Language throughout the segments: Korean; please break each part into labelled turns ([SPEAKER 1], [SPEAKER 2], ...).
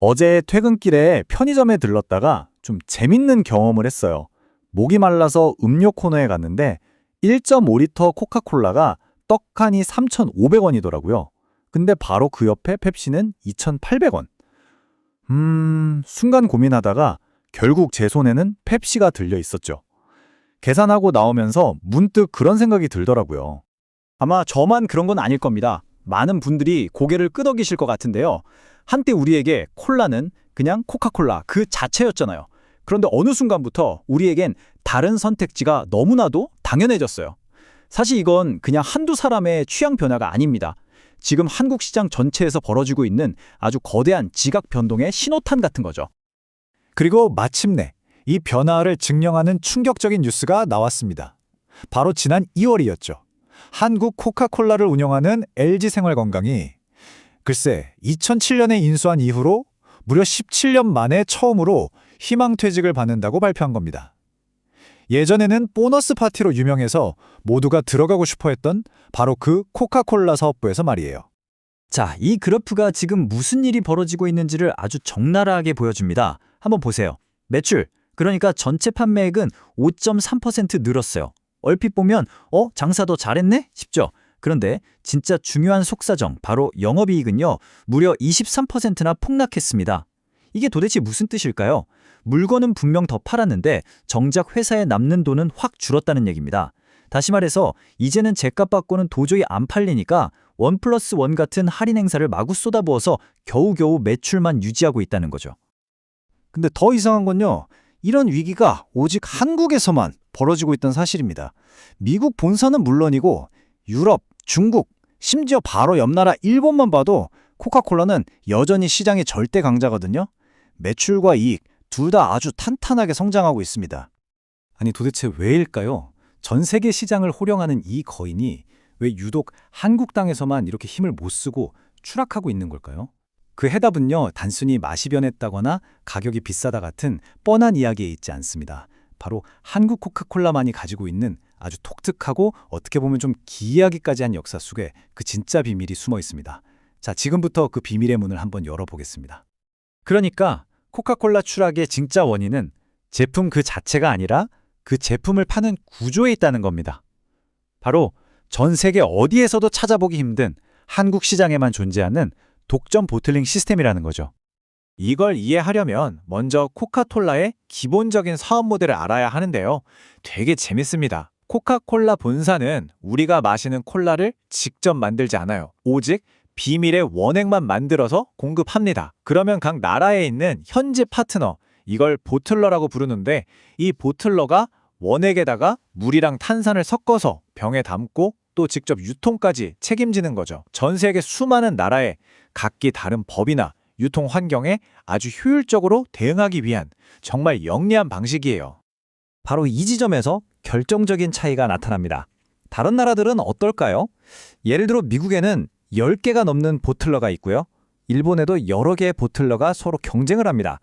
[SPEAKER 1] 어제 퇴근길에 편의점에 들렀다가 좀 재밌는 경험을 했어요. 목이 말라서 음료 코너에 갔는데 1.5리터 코카콜라가 떡 칸이 3,500원이더라고요. 근데 바로 그 옆에 펩시는 2,800원. 순간 고민하다가 결국 제 손에는 펩시가 들려 있었죠. 계산하고 나오면서 문득 그런 생각이 들더라고요.
[SPEAKER 2] 아마 저만 그런 건 아닐 겁니다. 많은 분들이 고개를 끄덕이실 것 같은데요. 한때 우리에게 콜라는 그냥 코카콜라 그 자체였잖아요. 그런데 어느 순간부터 우리에겐 다른 선택지가 너무나도 당연해졌어요. 사실 이건 그냥 한두 사람의 취향 변화가 아닙니다. 지금 한국 시장 전체에서 벌어지고 있는 아주 거대한 지각 변동의 신호탄 같은 거죠.
[SPEAKER 3] 그리고 마침내 이 변화를 증명하는 충격적인 뉴스가 나왔습니다. 바로 지난 2월이었죠. 한국 코카콜라를 운영하는 LG생활건강이 글쎄 2007년에 인수한 이후로 무려 17년 만에 처음으로 희망퇴직을 받는다고 발표한 겁니다. 예전에는 보너스 파티로 유명해서 모두가 들어가고 싶어 했던 바로 그 코카콜라 사업부에서 말이에요.
[SPEAKER 2] 자, 이 그래프가 지금 무슨 일이 벌어지고 있는지를 아주 적나라하게 보여줍니다. 한번 보세요. 매출, 그러니까 전체 판매액은 5.3% 늘었어요. 얼핏 보면 장사 더 잘했네? 싶죠? 그런데 진짜 중요한 속사정, 바로 영업이익은요, 무려 23%나 폭락했습니다. 이게 도대체 무슨 뜻일까요? 물건은 분명 더 팔았는데 정작 회사에 남는 돈은 확 줄었다는 얘기입니다. 다시 말해서 이제는 제값 받고는 도저히 안 팔리니까 1+1 같은 할인 행사를 마구 쏟아부어서 겨우겨우 매출만 유지하고 있다는 거죠.
[SPEAKER 4] 근데 더 이상한 건요. 이런 위기가 오직 한국에서만 벌어지고 있던 사실입니다. 미국 본사는 물론이고 유럽, 중국, 심지어 바로 옆 나라 일본만 봐도 코카콜라는 여전히 시장의 절대 강자거든요. 매출과 이익 둘 다 아주 탄탄하게 성장하고 있습니다.
[SPEAKER 1] 아니 도대체 왜일까요? 전 세계 시장을 호령하는 이 거인이 왜 유독 한국 땅에서만 이렇게 힘을 못 쓰고 추락하고 있는 걸까요? 그 해답은요, 단순히 맛이 변했다거나 가격이 비싸다 같은 뻔한 이야기에 있지 않습니다. 바로 한국 코카콜라만이 가지고 있는 아주 독특하고 어떻게 보면 좀 기이하기까지 한 역사 속에 그 진짜 비밀이 숨어 있습니다. 자, 지금부터 그 비밀의 문을 한번 열어보겠습니다. 그러니까 코카콜라 추락의 진짜 원인은 제품 그 자체가 아니라 그 제품을 파는 구조에 있다는 겁니다. 바로 전 세계 어디에서도 찾아보기 힘든 한국 시장에만 존재하는 독점 보틀링 시스템이라는 거죠.
[SPEAKER 3] 이걸 이해하려면 먼저 코카콜라의 기본적인 사업 모델을 알아야 하는데요. 되게 재밌습니다. 코카콜라 본사는 우리가 마시는 콜라를 직접 만들지 않아요. 오직 비밀의 원액만 만들어서 공급합니다. 그러면 각 나라에 있는 현지 파트너, 이걸 보틀러라고 부르는데 이 보틀러가 원액에다가 물이랑 탄산을 섞어서 병에 담고 또 직접 유통까지 책임지는 거죠. 전 세계 수많은 나라에 각기 다른 법이나 유통 환경에 아주 효율적으로 대응하기 위한 정말 영리한 방식이에요.
[SPEAKER 2] 바로 이 지점에서 결정적인 차이가 나타납니다. 다른 나라들은 어떨까요? 예를 들어 미국에는 10개가 넘는 보틀러가 있고요. 일본에도 여러 개의 보틀러가 서로 경쟁을 합니다.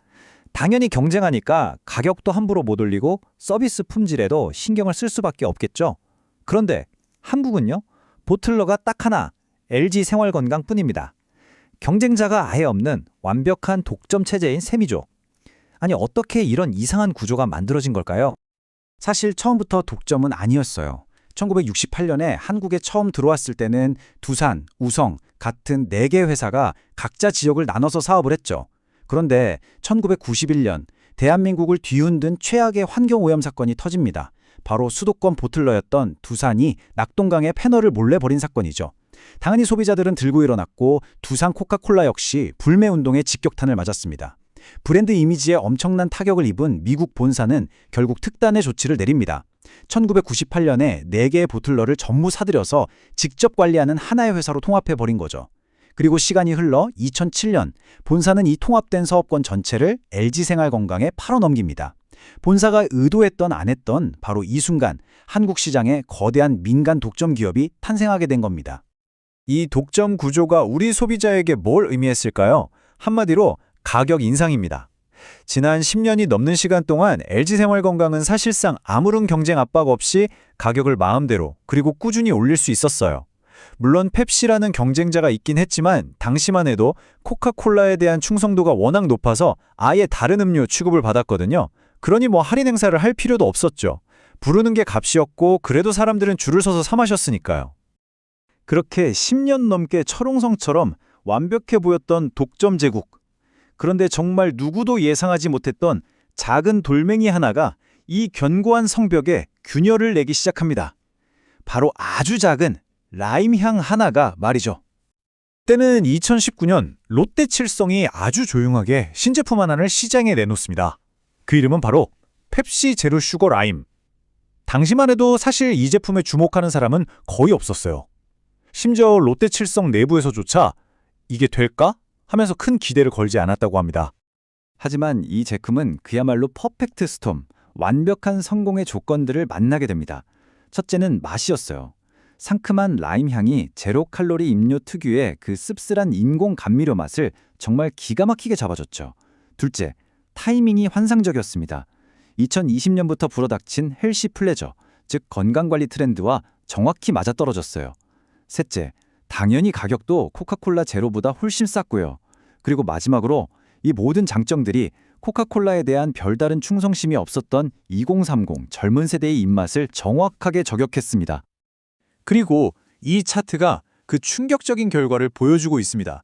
[SPEAKER 2] 당연히 경쟁하니까 가격도 함부로 못 올리고 서비스 품질에도 신경을 쓸 수밖에 없겠죠. 그런데 한국은요, 보틀러가 딱 하나, LG생활건강뿐입니다. 경쟁자가 아예 없는 완벽한 독점 체제인 셈이죠. 아니, 어떻게 이런 이상한 구조가 만들어진 걸까요?
[SPEAKER 4] 사실 처음부터 독점은 아니었어요. 1968년에 한국에 처음 들어왔을 때는 두산, 우성 같은 4개 회사가 각자 지역을 나눠서 사업을 했죠. 그런데 1991년 대한민국을 뒤흔든 최악의 환경오염 사건이 터집니다. 바로 수도권 보틀러였던 두산이 낙동강에 패널을 몰래 버린 사건이죠. 당연히 소비자들은 들고 일어났고 두산 코카콜라 역시 불매운동에 직격탄을 맞았습니다. 브랜드 이미지에 엄청난 타격을 입은 미국 본사는 결국 특단의 조치를 내립니다. 1998년에 4개의 보틀러를 전부 사들여서 직접 관리하는 하나의 회사로 통합해버린 거죠. 그리고 시간이 흘러 2007년 본사는 이 통합된 사업권 전체를 LG생활건강에 팔아넘깁니다. 본사가 의도했던 안 했던 바로 이 순간 한국 시장에 거대한 민간 독점 기업이 탄생하게 된 겁니다.
[SPEAKER 3] 이 독점 구조가 우리 소비자에게 뭘 의미했을까요? 한마디로 가격 인상입니다. 지난 10년이 넘는 시간 동안 LG생활건강은 사실상 아무런 경쟁 압박 없이 가격을 마음대로 그리고 꾸준히 올릴 수 있었어요.
[SPEAKER 4] 물론 펩시라는 경쟁자가 있긴 했지만 당시만 해도 코카콜라에 대한 충성도가 워낙 높아서 아예 다른 음료 취급을 받았거든요. 그러니 뭐 할인 행사를 할 필요도 없었죠. 부르는 게 값이었고 그래도 사람들은 줄을 서서 사 마셨으니까요. 그렇게 10년 넘게 철옹성처럼 완벽해 보였던 독점 제국. 그런데 정말 누구도 예상하지 못했던 작은 돌멩이 하나가 이 견고한 성벽에 균열을 내기 시작합니다. 바로 아주 작은 라임향 하나가 말이죠. 때는 2019년 롯데 칠성이 아주 조용하게 신제품 하나를 시장에 내놓습니다. 그 이름은 바로 펩시 제로 슈거 라임. 당시만 해도 사실 이 제품에 주목하는 사람은 거의 없었어요. 심지어 롯데 칠성 내부에서조차 이게 될까? 하면서 큰 기대를 걸지 않았다고 합니다.
[SPEAKER 1] 하지만 이 제품은 그야말로 퍼펙트 스톰, 완벽한 성공의 조건들을 만나게 됩니다. 첫째는 맛이었어요. 상큼한 라임 향이 제로 칼로리 음료 특유의 그 씁쓸한 인공 감미료 맛을 정말 기가 막히게 잡아줬죠. 둘째, 타이밍이 환상적이었습니다. 2020년부터 불어닥친 헬시 플레저, 즉 건강관리 트렌드와 정확히 맞아떨어졌어요. 셋째, 당연히 가격도 코카콜라 제로보다 훨씬 쌌고요. 그리고 마지막으로 이 모든 장점들이 코카콜라에 대한 별다른 충성심이 없었던 2030 젊은 세대의 입맛을 정확하게 저격했습니다.
[SPEAKER 4] 그리고 이 차트가 그 충격적인 결과를 보여주고 있습니다.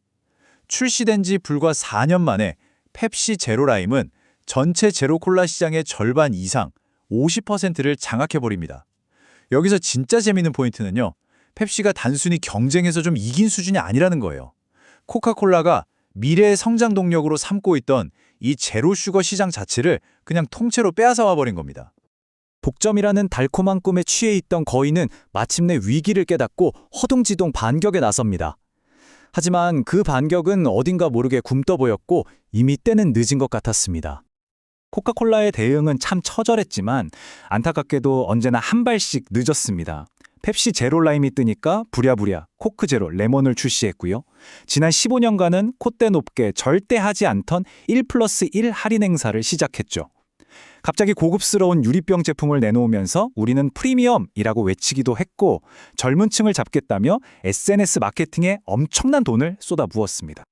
[SPEAKER 4] 출시된 지 불과 4년 만에 펩시 제로 라임은 전체 제로 콜라 시장의 절반 이상 50%를 장악해버립니다. 여기서 진짜 재미있는 포인트는요. 펩시가 단순히 경쟁에서 좀 이긴 수준이 아니라는 거예요. 코카콜라가 미래의 성장 동력으로 삼고 있던 이 제로 슈거 시장 자체를 그냥 통째로 빼앗아 와버린 겁니다.
[SPEAKER 1] 독점이라는 달콤한 꿈에 취해 있던 거인은 마침내 위기를 깨닫고 허둥지둥 반격에 나섭니다. 하지만 그 반격은 어딘가 모르게 굼떠 보였고 이미 때는 늦은 것 같았습니다. 코카콜라의 대응은 참 처절했지만 안타깝게도 언제나 한 발씩 늦었습니다. 펩시 제로 라임이 뜨니까 부랴부랴 코크 제로 레몬을 출시했고요. 지난 15년간은 콧대 높게 절대 하지 않던 1+1 할인 행사를 시작했죠. 갑자기 고급스러운 유리병 제품을 내놓으면서 우리는 프리미엄이라고 외치기도 했고 젊은 층을 잡겠다며 SNS 마케팅에 엄청난 돈을 쏟아부었습니다.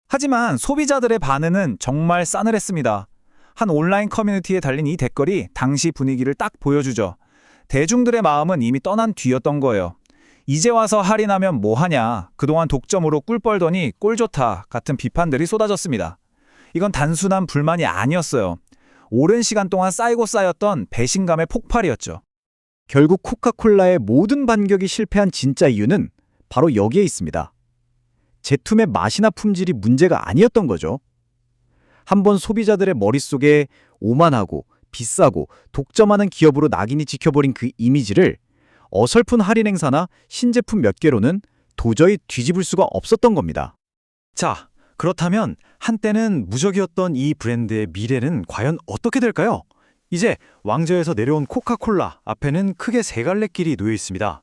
[SPEAKER 1] 하지만 소비자들의 반응은 정말 싸늘했습니다. 한 온라인 커뮤니티에 달린 이 댓글이 당시 분위기를 딱 보여주죠. 대중들의 마음은 이미 떠난 뒤였던 거예요. 이제 와서 할인하면 뭐하냐, 그동안 독점으로 꿀 빨더니 꼴 좋다 같은 비판들이 쏟아졌습니다. 이건 단순한 불만이 아니었어요. 오랜 시간 동안 쌓이고 쌓였던 배신감의 폭발이었죠.
[SPEAKER 4] 결국 코카콜라의 모든 반격이 실패한 진짜 이유는 바로 여기에 있습니다. 제품의 맛이나 품질이 문제가 아니었던 거죠. 한번 소비자들의 머릿속에 오만하고 비싸고 독점하는 기업으로 낙인이 찍혀버린 그 이미지를 어설픈 할인 행사나 신제품 몇 개로는 도저히 뒤집을 수가 없었던 겁니다. 자, 그렇다면 한때는 무적이었던 이 브랜드의 미래는 과연 어떻게 될까요? 이제 왕저에서 내려온 코카콜라 앞에는 크게 세 갈래 길이 놓여 있습니다.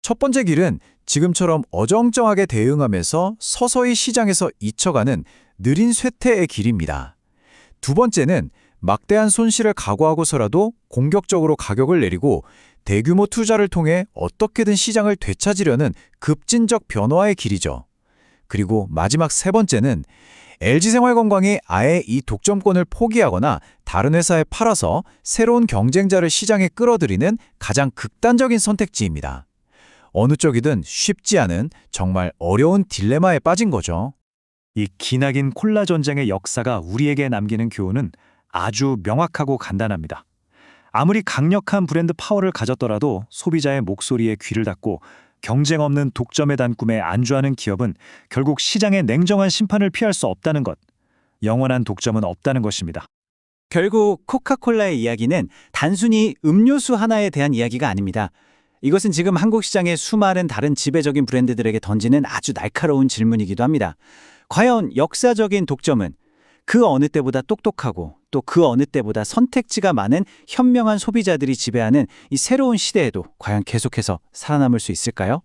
[SPEAKER 4] 첫 번째 길은 지금처럼 어정쩡하게 대응하면서 서서히 시장에서 잊혀가는 느린 쇠퇴의 길입니다. 두 번째는 막대한 손실을 각오하고서라도 공격적으로 가격을 내리고 대규모 투자를 통해 어떻게든 시장을 되찾으려는 급진적 변화의 길이죠. 그리고 마지막 세 번째는 LG생활건강이 아예 이 독점권을 포기하거나 다른 회사에 팔아서 새로운 경쟁자를 시장에 끌어들이는 가장 극단적인 선택지입니다. 어느 쪽이든 쉽지 않은 정말 어려운 딜레마에 빠진 거죠.
[SPEAKER 1] 이 기나긴 콜라 전쟁의 역사가 우리에게 남기는 교훈은 아주 명확하고 간단합니다. 아무리 강력한 브랜드 파워를 가졌더라도 소비자의 목소리에 귀를 닫고 경쟁 없는 독점의 단꿈에 안주하는 기업은 결국 시장의 냉정한 심판을 피할 수 없다는 것, 영원한 독점은 없다는 것입니다.
[SPEAKER 4] 결국 코카콜라의 이야기는 단순히 음료수 하나에 대한 이야기가 아닙니다. 이것은 지금 한국 시장의 수많은 다른 지배적인 브랜드들에게 던지는 아주 날카로운 질문이기도 합니다. 과연 역사적인 독점은 그 어느 때보다 똑똑하고 또 그 어느 때보다 선택지가 많은 현명한 소비자들이 지배하는 이 새로운 시대에도 과연 계속해서 살아남을 수 있을까요?